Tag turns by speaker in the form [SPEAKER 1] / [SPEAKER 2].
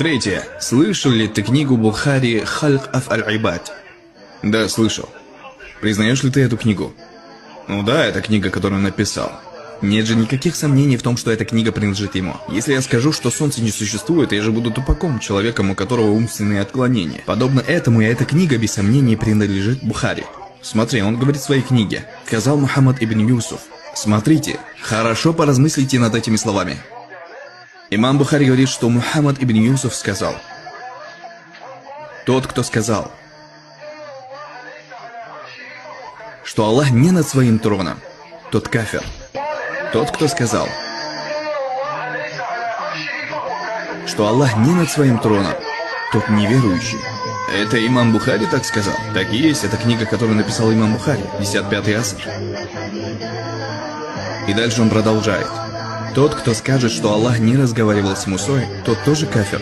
[SPEAKER 1] Третье. Слышал ли ты книгу Бухари «Хальк аф-аль-Ибад»? Да, слышал. Признаешь ли ты эту книгу? Ну да, это книга, которую он написал. Нет же никаких сомнений в том, что эта книга принадлежит ему. Если я скажу, что солнце не существует, я же буду тупаком, человеком, у которого умственные отклонения. Подобно этому и эта книга без сомнений принадлежит Бухари. Смотри, он говорит в своей книге. Сказал Мухаммад ибн Юсуф. Смотрите, хорошо поразмыслите над этими словами. Имам Бухари говорит, что Мухаммад ибн Юсуф сказал. Тот, кто сказал, что Аллах не над своим троном, тот кафир. Тот, кто сказал, что Аллах не над своим троном, тот неверующий. Это имам Бухари так сказал? Так и есть, это книга, которую написал имам Бухари, 55-й аср. И дальше он продолжает. Тот, кто скажет, что Аллах не разговаривал с Мусой, тот тоже кафир.